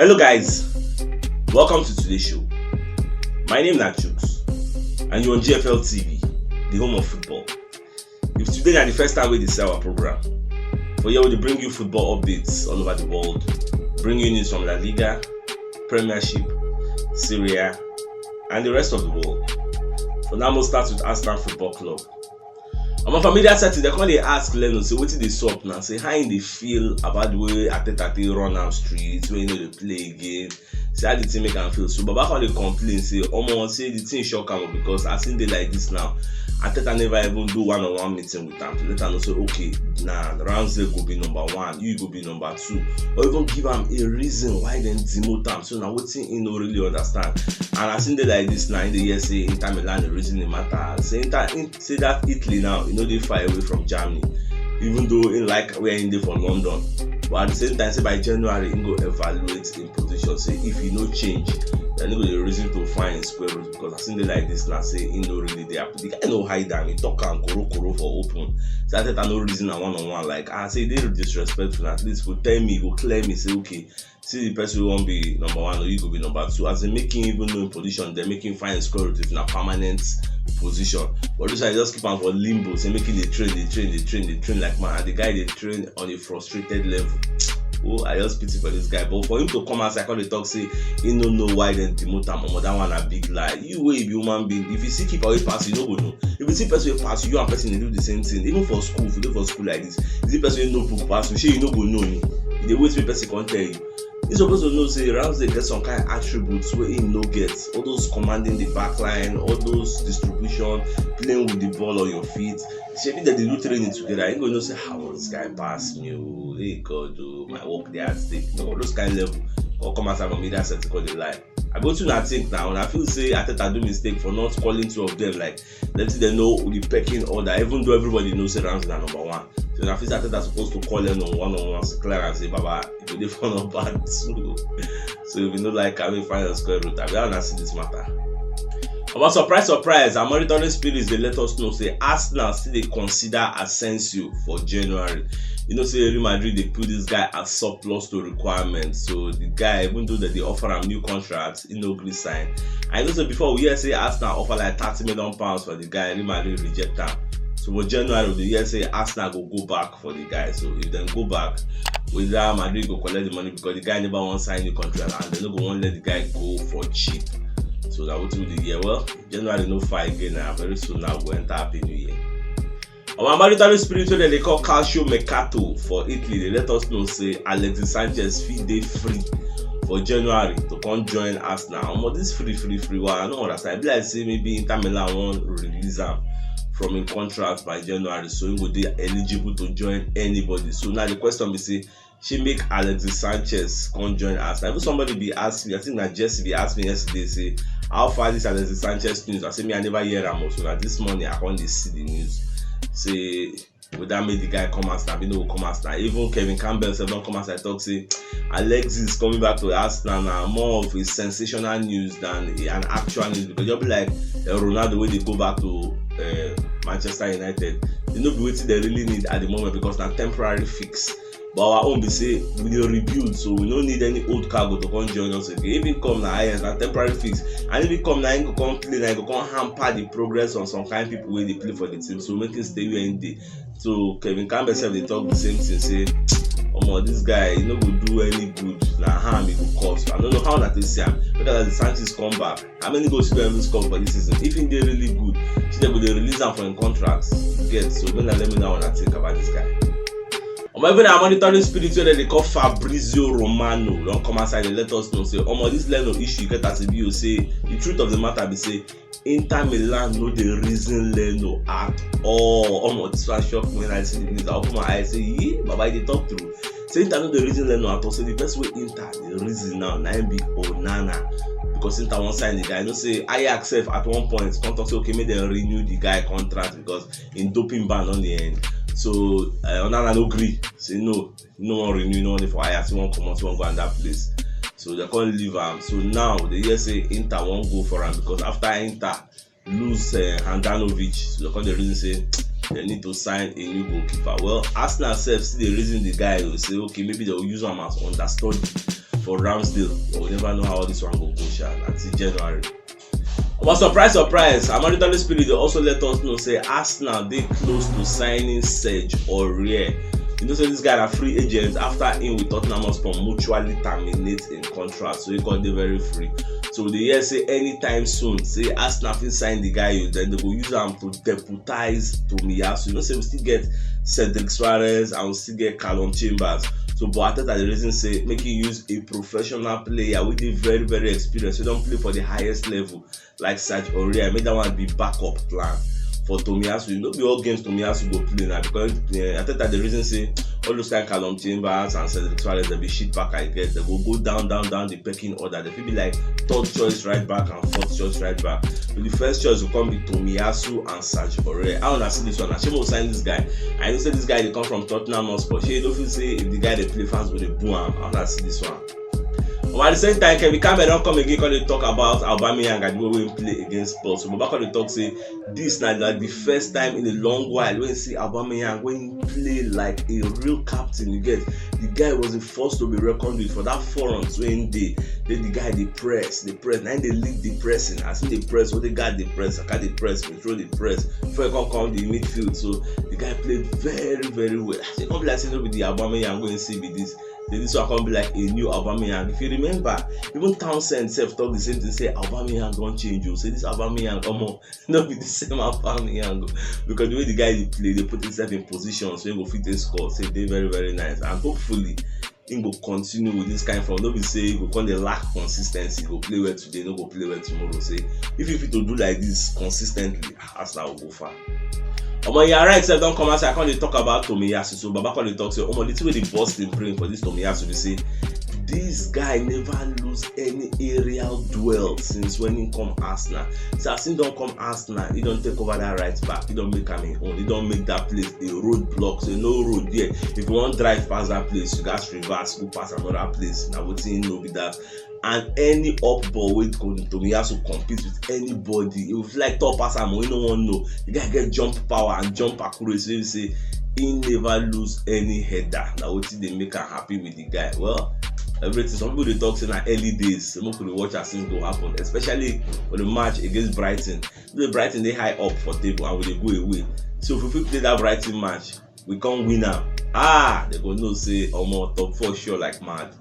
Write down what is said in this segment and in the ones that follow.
Hello guys, welcome to today's show. My name is Nachooks and you're on GFL TV, the home of football. If today is the first time we sell our program, for here we bring you football updates all over the world, bring you news from La Liga, Premiership, Serie A, and the rest of the world. For now, we'll start with Arsenal Football Club. I'm a familiar setting. They come ask Leno, say what did they sup now? Say how they feel about the way Ateta run down streets, when they play again. Say how the team make them feel. So Baba how they complain, say say the team shock them because I seen they like this now. Ateta never even do one-on-one meeting with them to let them know say okay, nah, Ramsey go be number 1, you go be number 2, or even give them a reason why then demote them. So now what thing you no really understand. And I seen they like this now in the year say Inter Milan the reason it matter. Say say that Italy now, they far away from Germany, even though in like we're in there for London. But at the same time, say by January, you go evaluate in position. Say if you no change, then you go the reason to find square root because I seen they like this now. Say no really there. The guy no hide down. He talk and koro for open. So I said no reason a one-on-one. Like I say they disrespectful. At least go tell me, go clear me. Say okay, see the person who won't be number 1 or you go be number 2. As they making even know in position, they're making fine square root if not permanent position. But this I just keep on for limbo, say making they train like man. And the guy they train on a frustrated level. Oh, I just pity for this guy. But for him to come outside, I they talk say he don't know why then demote him. That one a big lie. You way be human being. If you see keep away pass, you don't go know. If you see person pass, you and person they do the same thing. Even for school, if you do for school like this, you see person no book pass, you no go know me. They wait for person can't tell you. You're supposed to know say Ramsey get some kind of attributes where he no gets. All those commanding the back line, all those distribution, playing with the ball on your feet. Maybe that they do training together. I ain't gonna say how this guy pass me. Oh, hey God, my work there at stake. No, those kind of level. Or come outside from me that set to call the lie. I go to that think now, and I feel say Ateta do mistake for not calling 2 of them. Like let's say they know the pecking order, even though everybody knows say Ramsey is number 1. So I feel Ateta supposed to call them on one-on-one, clear and say, Baba, if you for number 2. So if you know like having final square root, I don't see this matter. About surprise, our monitoring spirits they let us know say Arsenal still they consider Asensio for January. Say Real Madrid they put this guy as surplus to requirements. So the guy, even though that they offer him new contracts, he no agree sign. I know so before we hear say Arsenal offer like £30 million for the guy, Real Madrid reject him. So for January the year say Arsenal go back for the guy. So if they go back, with Real Madrid go collect the money because the guy never want sign new contract and they no go want let the guy go for cheap. So that will do the year. Well, January no fight again now. Very soon now we'll enter Happy New Year. Our maritime spirit that they call Calcio Mercato for Italy, they let us know say Alexis Sanchez day free for January to come join us now. This free. Well, I know what I be like say maybe Inter Milan won't release him from a contract by January, so he would be eligible to join anybody. So now the question be say, she make Alexis Sanchez come join us. Now, if somebody be asking me, I think that Jesse be asked me yesterday, say how far this Alexis Sanchez news? I say me I never hear him. So now this morning I can't see the news. Say would that make the guy come out now? No come out now. Even Kevin Campbell said don't come out. I talk say Alexis coming back to Arsenal now more of a sensational news than an actual news because you'll be like Ronaldo when they go back to Manchester United. They know be waiting they really need at the moment because now temporary fix. But our own be say we will rebuild, so we don't need any old cargo to come join us again. If it come now, it's a temporary fix, and if it come now, you come play, now you come hamper the progress on some kind of people where they play for the team. So make it stay where in the. So Kevin Campbell said they talk the same thing. Say, this guy, he no go do any good. Now harm he go cause. I don't know how that is see him because as the Sanchez come back, how many goals he even score for this season? If he dey really good, they will release him from contracts. Get so let me know when I think about this guy. Even our monitoring spirit where they call Fabrizio Romano don't come outside and let us know say this Leno issue you get as a view say the truth of the matter be say Inter Milan no the reason Leno at all. This one shock when I see the news. I open my eyes say yeah, Baba they talk through. Say Inter no the reason Leno at all. So the best way Inter the reason now be Onana because Inter won't sign the guy. I know say Ajax at one point contract say okay make them renew the guy contract because in doping ban on the end. So Onana no agree. Say no one renew, no one for Ajax, one come out, one go in that place. So they can't leave him. So now they just say Inter won't go for him because after Inter lose Handanovic, so they can't the reason say they need to sign a new goalkeeper. Well, Arsenal self see the reason the guy will say okay maybe they will use him as understudy for Ramsdale. But we never know how all this one will go until January. But surprise, I'm Auditory Spirit. They also let us know say Arsenal they close to signing Serge Aurier. You know, so this guy are free agents after him with Tottenham Hotspur mutually terminate in contract, so he got the very free. So the year say anytime soon, say Arsenal will sign the guy, then they will use them to deputize Tomiyasu. You know, so we still get Cedric Suarez and we still get Callum Chambers. So, but I think the reason say making use a professional player with a very, very experienced. We don't play for the highest level like Serge Aurier. Make that one be backup plan for Tomiyasu. You know, be all games Tomiyasu go play now because I think that the reason say all those kind of Callum Chambers and Cedric Suarez they be shit back I guess they will go down the pecking order. They will be like third choice right back and fourth choice right back. So the first choice will come be Tomiyasu and Serge Aurier. I wanna see this one. I should sign this guy. I know say this guy they come from Tottenham Hotspur. She don't feel say if the guy they play fans with a boom. I wanna see this one. But at the same time, Kevin Campbell don't come again because they talk about Aubameyang and the way we play against Spurs. So back on the talk say this night like the first time in a long while when you see Aubameyang when he play like a real captain. You get the guy was the first to be reckoned with for that 4 runs when the guy they press, now they lead the pressing. I see the press, what they got the press, I got the press, control the press before you come the midfield. So the guy played very, very well. I don't be like saying with the Aubameyang going to see with this. Then this one can be like a new Aubameyang. If you remember, even Townsend self talk the same thing. Say Aubameyang don't change. You say this Aubameyang come on, not be the same Aubameyang because the way the guy they play, they put himself in position so he go fit a score. Say they very very nice and hopefully he go continue with this kind of form. Don't be say he go come the lack consistency. Go play well today, no go play well tomorrow. Say if you fit to do like this consistently, Arsenal will go far. You're right, so don't come outside. I can't talk about Tomiyasu. So Baba can't talk. So the way the boss they bring for this Tomiyasu, they say this guy never lose any aerial duel since when he come Arsenal. So as he don't come Arsenal, he don't take over that right back. He don't make him his own. He don't make that place a roadblock. So no road there. If you want to drive past that place, you guys reverse, go past another place. Now what you know be that. And any up ball with Tomiyasu compete with anybody. It was like top passer, we no one know. The guy get jump power and jump accuracy. So you say he never lose any header. Now what they make her happy with the guy. Well, everything. Some people they talk say na early days. Some people they watch as things go happen, especially for the match against Brighton. The Brighton they high up for table and they go away. So if we play that Brighton match, we can't win now. They go no say top 4 sure like mad.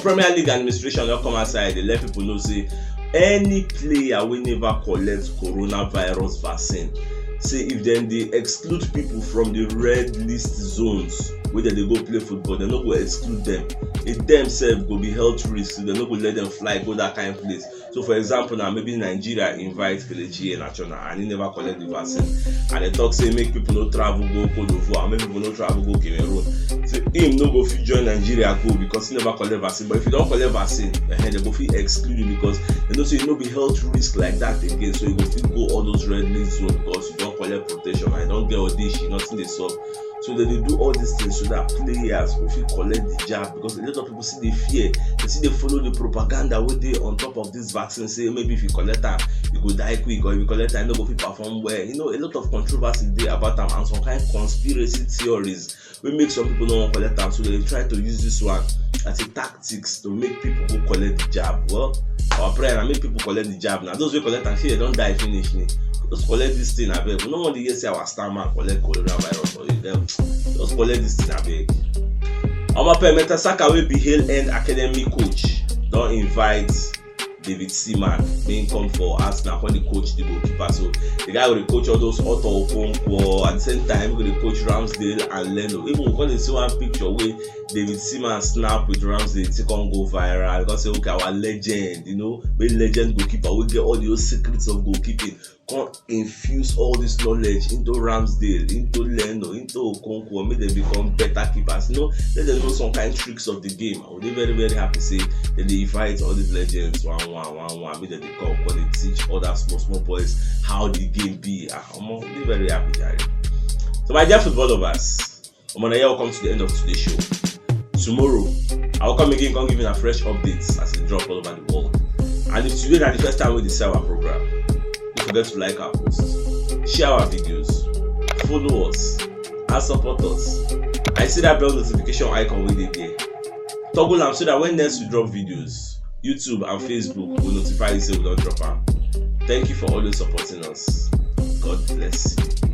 Premier League administration don't come outside. They let people know say any player will never collect coronavirus vaccine. Say if then they exclude people from the red list zones where they go play football, they no go exclude them. It themselves go be health risk. So they no go let them fly go that kind of place. So for example now maybe Nigeria invite Kelechi Iheanacho and he never collect the vaccine. And they talk say make people no travel go Cote d'Ivoire, make people no travel go Cameroon. So him no go fit join Nigeria go because he never collect vaccine. But if you don't collect vaccine, they go fit exclude you because they know say you no be health risk like that again. So you go fit go all those red list zones because you don't collect protection and don't get all this shit, nothing they solve. So that they do all these things so that players will feel collect the jab because a lot of people see the fear, they see they follow the propaganda with they on top of this vaccine say maybe if you collect them you go die quick or if you collect them you no go fit perform well. You know a lot of controversy there about them and some kind of conspiracy theories will make some people don't want to collect them. So they try to use this one as a tactics to make people go collect the jab. Well, our prayer and make people collect the jab now. Those who collect and say they don't die finish me. Just collect this thing abeg. We no want to hear say our star man collect coronavirus or them. Just collect this thing abeg. Meta Saka will be Hale End Academy coach. Don't invite David Seaman being come for Arsenal when the coach the goalkeeper. So the guy will coach all those Otto Okonkwo at the same time will coach Ramsdale and Leno. Even when they see one picture where David Seaman snap with Ramsdale, it can go viral. Because say okay, our legend, you know, when legend goalkeeper we get all those secrets of goalkeeping. Can't infuse all this knowledge into Ramsdale, into Leno, into Okonkwo, make them become better keepers. You know, let them know some kind of tricks of the game. I would be very, very happy to say that they invite all these legends one, make them come, they teach other small boys how the game be. I'm be very happy, Jerry. So my dear football lovers, welcome to the end of today's show. Tomorrow, I'll come again, come giving a fresh updates as it drop all over the world. And if today is the first time we sell our program, don't forget to like our posts, share our videos, follow us, and support us. I see that bell notification icon with it there. toggle am so that when next we drop videos, YouTube and Facebook will notify you say we don drop am. Thank you for always supporting us. God bless you.